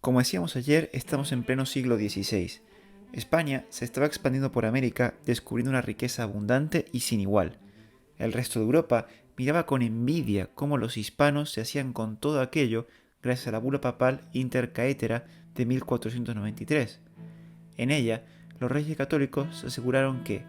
Como decíamos ayer, estamos en pleno siglo XVI. España se estaba expandiendo por América, descubriendo una riqueza abundante y sin igual. El resto de Europa miraba con envidia cómo los hispanos se hacían con todo aquello gracias a la bula papal Inter Caetera de 1493. En ella, los reyes católicos se aseguraron que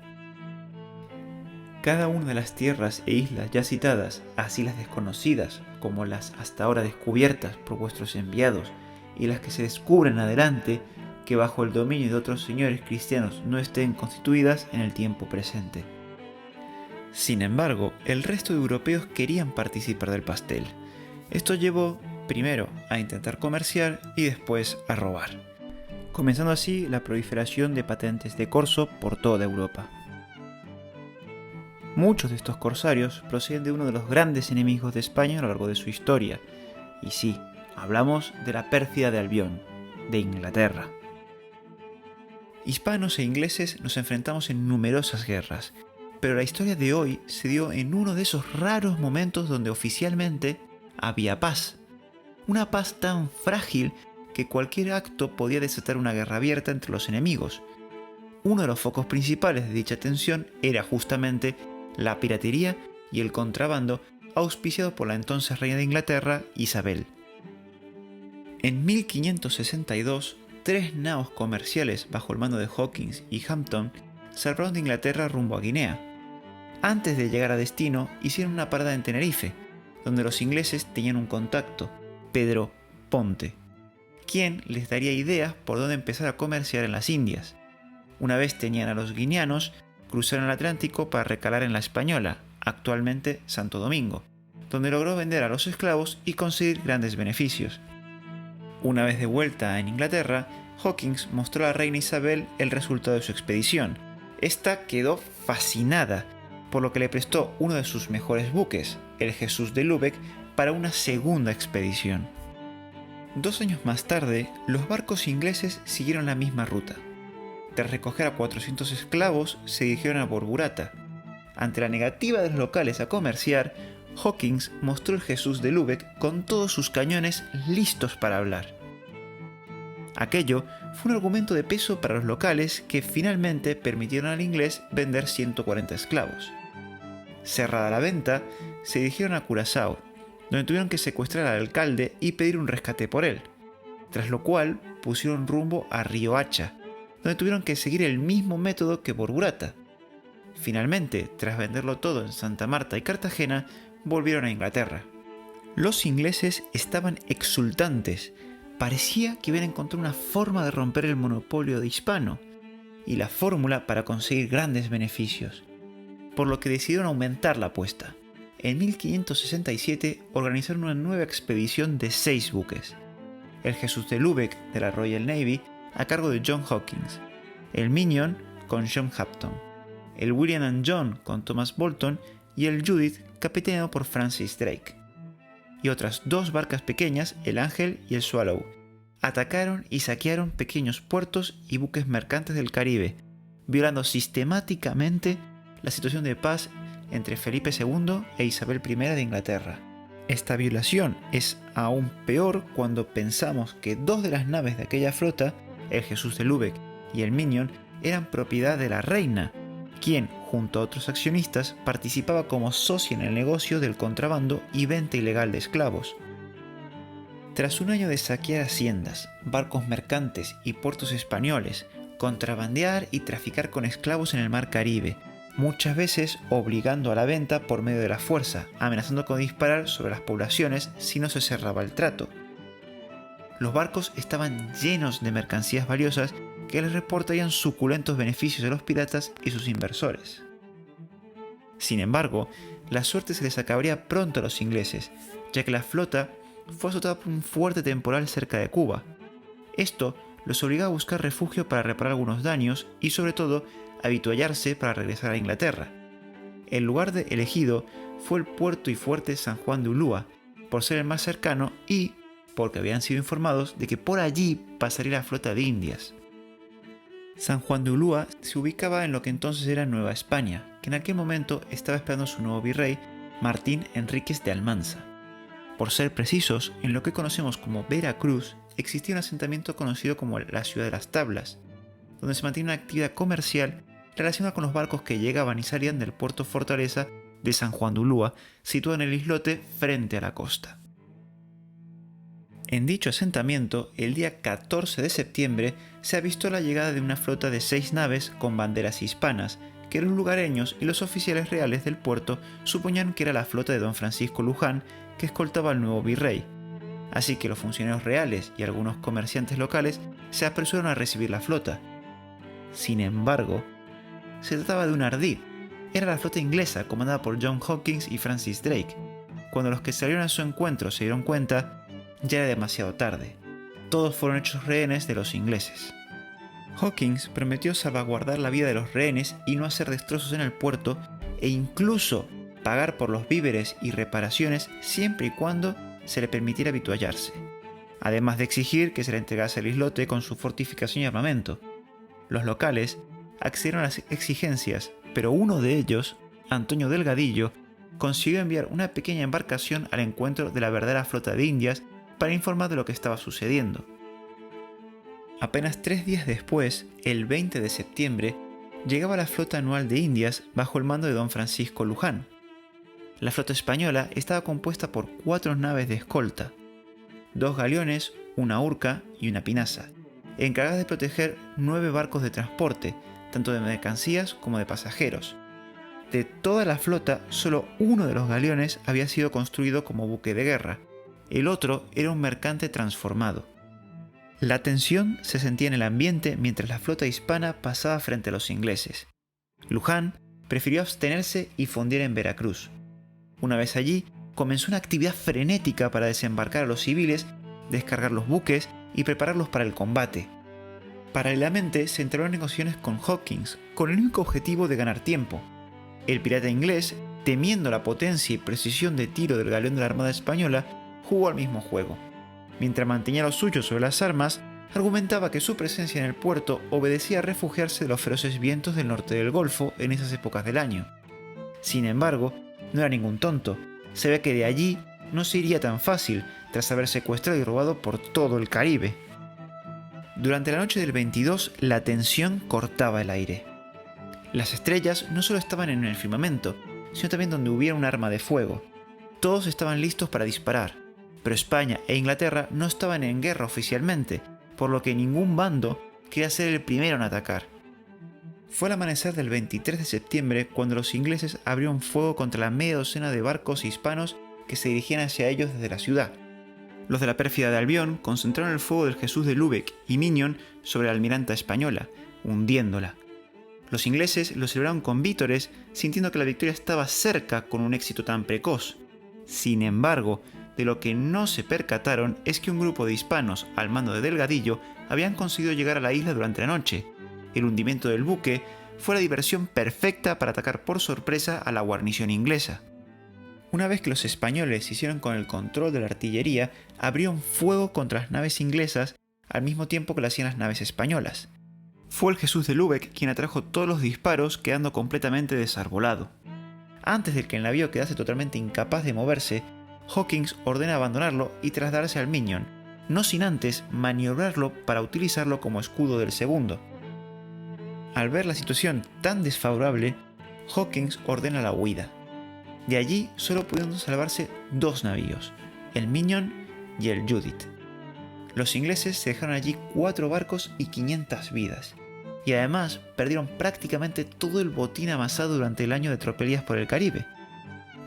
cada una de las tierras e islas ya citadas, así las desconocidas como las hasta ahora descubiertas por vuestros enviados y las que se descubren adelante, que bajo el dominio de otros señores cristianos no estén constituidas en el tiempo presente. Sin embargo, el resto de europeos querían participar del pastel. Esto llevó, primero, a intentar comerciar y después a robar, comenzando así la proliferación de patentes de corso por toda Europa. Muchos de estos corsarios proceden de uno de los grandes enemigos de España a lo largo de su historia, y sí, hablamos de la pérfida de Albión, de Inglaterra. Hispanos e ingleses nos enfrentamos en numerosas guerras, pero la historia de hoy se dio en uno de esos raros momentos donde oficialmente había paz. Una paz tan frágil que cualquier acto podía desatar una guerra abierta entre los enemigos. Uno de los focos principales de dicha tensión era justamente la piratería y el contrabando auspiciado por la entonces reina de Inglaterra, Isabel. En 1562, 3 naos comerciales bajo el mando de Hawkins y Hampton zarparon de Inglaterra rumbo a Guinea. Antes de llegar a destino, hicieron una parada en Tenerife, donde los ingleses tenían un contacto, Pedro Ponte, quien les daría ideas por dónde empezar a comerciar en las Indias. Una vez tenían a los guineanos, cruzaron el Atlántico para recalar en la Española, actualmente Santo Domingo, donde logró vender a los esclavos y conseguir grandes beneficios. Una vez de vuelta en Inglaterra, Hawkins mostró a la reina Isabel el resultado de su expedición. Esta quedó fascinada, por lo que le prestó uno de sus mejores buques, el Jesús de Lübeck, para una segunda expedición. 2 años más tarde, los barcos ingleses siguieron la misma ruta. Tras recoger a 400 esclavos, se dirigieron a Borburata. Ante la negativa de los locales a comerciar, Hawkins mostró el Jesús de Lübeck con todos sus cañones listos para hablar. Aquello fue un argumento de peso para los locales que finalmente permitieron al inglés vender 140 esclavos. Cerrada la venta, se dirigieron a Curazao, donde tuvieron que secuestrar al alcalde y pedir un rescate por él, tras lo cual pusieron rumbo a Río Hacha, donde tuvieron que seguir el mismo método que Borburata. Finalmente, tras venderlo todo en Santa Marta y Cartagena, volvieron a Inglaterra. Los ingleses estaban exultantes, parecía que habían encontrado una forma de romper el monopolio de hispano, y la fórmula para conseguir grandes beneficios, por lo que decidieron aumentar la apuesta. En 1567 organizaron una nueva expedición de 6 buques. El Jesús de Lübeck de la Royal Navy a cargo de John Hawkins, el Minion con John Hampton, el William and John con Thomas Bolton y el Judith capitaneado por Francis Drake. Y otras 2 barcas pequeñas, el Ángel y el Swallow, atacaron y saquearon pequeños puertos y buques mercantes del Caribe, violando sistemáticamente la situación de paz entre Felipe II e Isabel I de Inglaterra. Esta violación es aún peor cuando pensamos que 2 de las naves de aquella flota, el Jesús de Lübeck y el Minion, eran propiedad de la reina, quien, junto a otros accionistas, participaba como socia en el negocio del contrabando y venta ilegal de esclavos. Tras un año de saquear haciendas, barcos mercantes y puertos españoles, contrabandear y traficar con esclavos en el mar Caribe, muchas veces obligando a la venta por medio de la fuerza, amenazando con disparar sobre las poblaciones si no se cerraba el trato. Los barcos estaban llenos de mercancías valiosas que les reportarían suculentos beneficios a los piratas y sus inversores. Sin embargo, la suerte se les acabaría pronto a los ingleses, ya que la flota fue azotada por un fuerte temporal cerca de Cuba. Esto los obligaba a buscar refugio para reparar algunos daños y sobre todo avituallarse para regresar a Inglaterra. El lugar elegido fue el puerto y fuerte San Juan de Ulúa, por ser el más cercano y porque habían sido informados de que por allí pasaría la flota de Indias. San Juan de Ulúa se ubicaba en lo que entonces era Nueva España, que en aquel momento estaba esperando su nuevo virrey, Martín Enríquez de Almanza. Por ser precisos, en lo que conocemos como Veracruz existía un asentamiento conocido como la Ciudad de las Tablas, donde se mantenía una actividad comercial relacionada con los barcos que llegaban y salían del puerto fortaleza de San Juan de Ulúa, situado en el islote frente a la costa. En dicho asentamiento, el día 14 de septiembre se avistó la llegada de una flota de 6 naves con banderas hispanas, que los lugareños y los oficiales reales del puerto suponían que era la flota de don Francisco Luján que escoltaba al nuevo virrey. Así que los funcionarios reales y algunos comerciantes locales se apresuraron a recibir la flota. Sin embargo, se trataba de un ardid. Era la flota inglesa comandada por John Hawkins y Francis Drake. Cuando los que salieron a su encuentro se dieron cuenta, ya era demasiado tarde. Todos fueron hechos rehenes de los ingleses. Hawkins prometió salvaguardar la vida de los rehenes y no hacer destrozos en el puerto, e incluso pagar por los víveres y reparaciones siempre y cuando se le permitiera avituallarse, además de exigir que se le entregase el islote con su fortificación y armamento. Los locales accedieron a las exigencias, pero uno de ellos, Antonio Delgadillo, consiguió enviar una pequeña embarcación al encuentro de la verdadera flota de Indias para informar de lo que estaba sucediendo. Apenas 3 días después, el 20 de septiembre, llegaba la flota anual de Indias bajo el mando de don Francisco Luján. La flota española estaba compuesta por 4 naves de escolta, 2 galeones, una urca y una pinaza, encargadas de proteger 9 barcos de transporte, tanto de mercancías como de pasajeros. De toda la flota, solo uno de los galeones había sido construido como buque de guerra, el otro era un mercante transformado. La tensión se sentía en el ambiente mientras la flota hispana pasaba frente a los ingleses. Luján prefirió abstenerse y fondear en Veracruz. Una vez allí, comenzó una actividad frenética para desembarcar a los civiles, descargar los buques y prepararlos para el combate. Paralelamente, se entró en negociaciones con Hawkins, con el único objetivo de ganar tiempo. El pirata inglés, temiendo la potencia y precisión de tiro del galeón de la Armada Española, jugó al mismo juego. Mientras mantenía lo suyo sobre las armas, argumentaba que su presencia en el puerto obedecía a refugiarse de los feroces vientos del norte del Golfo en esas épocas del año. Sin embargo, no era ningún tonto. Se ve que de allí no se iría tan fácil, tras haber secuestrado y robado por todo el Caribe. Durante la noche del 22, la tensión cortaba el aire. Las estrellas no solo estaban en el firmamento, sino también donde hubiera un arma de fuego. Todos estaban listos para disparar, pero España e Inglaterra no estaban en guerra oficialmente, por lo que ningún bando quería ser el primero en atacar. Fue al amanecer del 23 de septiembre cuando los ingleses abrieron fuego contra la media docena de barcos hispanos que se dirigían hacia ellos desde la ciudad. Los de la pérfida de Albión concentraron el fuego del Jesús de Lübeck y Minion sobre la almiranta española, hundiéndola. Los ingleses lo celebraron con vítores, sintiendo que la victoria estaba cerca con un éxito tan precoz. Sin embargo, de lo que no se percataron es que un grupo de hispanos, al mando de Delgadillo, habían conseguido llegar a la isla durante la noche. El hundimiento del buque fue la diversión perfecta para atacar por sorpresa a la guarnición inglesa. Una vez que los españoles se hicieron con el control de la artillería, abrieron fuego contra las naves inglesas al mismo tiempo que lo hacían las naves españolas. Fue el Jesús de Lübeck quien atrajo todos los disparos, quedando completamente desarbolado. Antes de que el navío quedase totalmente incapaz de moverse, Hawkins ordena abandonarlo y trasladarse al Minion, no sin antes maniobrarlo para utilizarlo como escudo del segundo. Al ver la situación tan desfavorable, Hawkins ordena la huida. De allí solo pudieron salvarse 2 navíos, el Minion y el Judith. Los ingleses se dejaron allí 4 barcos y 500 vidas, y además perdieron prácticamente todo el botín amasado durante el año de tropelías por el Caribe.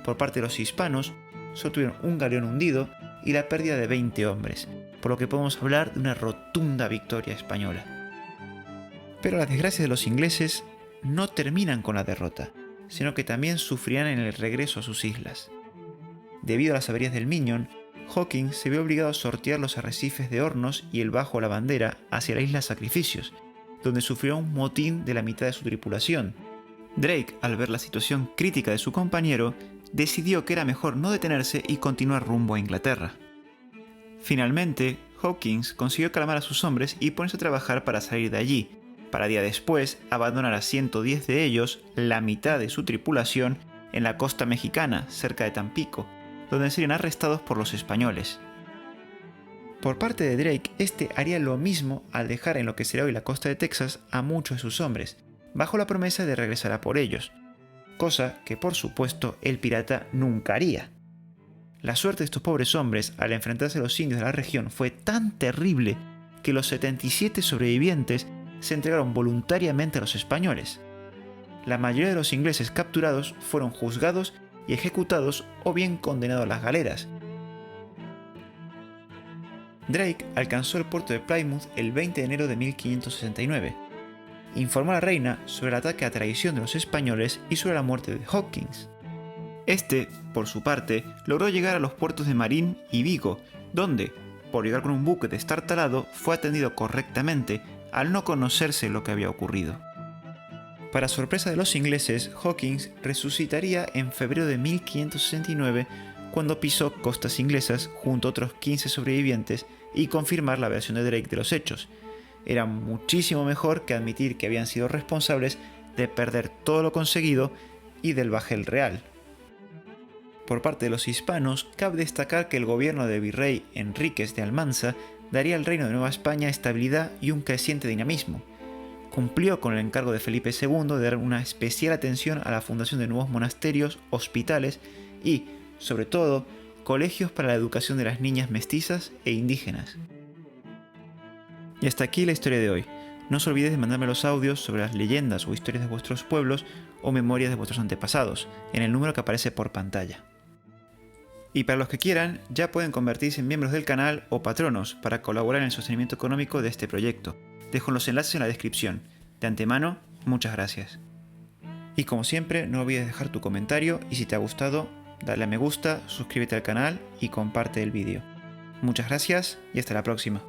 Por parte de los hispanos, solo tuvieron un galeón hundido y la pérdida de 20 hombres, por lo que podemos hablar de una rotunda victoria española. Pero las desgracias de los ingleses no terminan con la derrota, sino que también sufrirán en el regreso a sus islas. Debido a las averías del Minion, Hawkins se vio obligado a sortear los arrecifes de Hornos y el Bajo la Bandera hacia la isla Sacrificios, donde sufrió un motín de la mitad de su tripulación. Drake, al ver la situación crítica de su compañero, decidió que era mejor no detenerse y continuar rumbo a Inglaterra. Finalmente, Hawkins consiguió calmar a sus hombres y ponerse a trabajar para salir de allí, para día después abandonar a 110 de ellos, la mitad de su tripulación, en la costa mexicana, cerca de Tampico, donde serían arrestados por los españoles. Por parte de Drake, este haría lo mismo al dejar en lo que será hoy la costa de Texas a muchos de sus hombres, bajo la promesa de regresar a por ellos, cosa que por supuesto el pirata nunca haría. La suerte de estos pobres hombres al enfrentarse a los indios de la región fue tan terrible que los 77 sobrevivientes se entregaron voluntariamente a los españoles. La mayoría de los ingleses capturados fueron juzgados y ejecutados o bien condenados a las galeras. Drake alcanzó el puerto de Plymouth el 20 de enero de 1569. Informó a la reina sobre el ataque a traición de los españoles y sobre la muerte de Hawkins. Este, por su parte, logró llegar a los puertos de Marín y Vigo, donde, por llegar con un buque destartalado, fue atendido correctamente al no conocerse lo que había ocurrido. Para sorpresa de los ingleses, Hawkins resucitaría en febrero de 1569 cuando pisó costas inglesas junto a otros 15 sobrevivientes y confirmar la versión de Drake de los hechos. Era muchísimo mejor que admitir que habían sido responsables de perder todo lo conseguido y del bajel real. Por parte de los hispanos, cabe destacar que el gobierno del virrey Enríquez de Almanza daría al reino de Nueva España estabilidad y un creciente dinamismo. Cumplió con el encargo de Felipe II de dar una especial atención a la fundación de nuevos monasterios, hospitales y, sobre todo, colegios para la educación de las niñas mestizas e indígenas. Y hasta aquí la historia de hoy. No os olvidéis de mandarme los audios sobre las leyendas o historias de vuestros pueblos o memorias de vuestros antepasados, en el número que aparece por pantalla. Y para los que quieran, ya pueden convertirse en miembros del canal o patronos para colaborar en el sostenimiento económico de este proyecto. Dejo los enlaces en la descripción. De antemano, muchas gracias. Y como siempre, no olvides dejar tu comentario y si te ha gustado, dale a me gusta, suscríbete al canal y comparte el vídeo. Muchas gracias y hasta la próxima.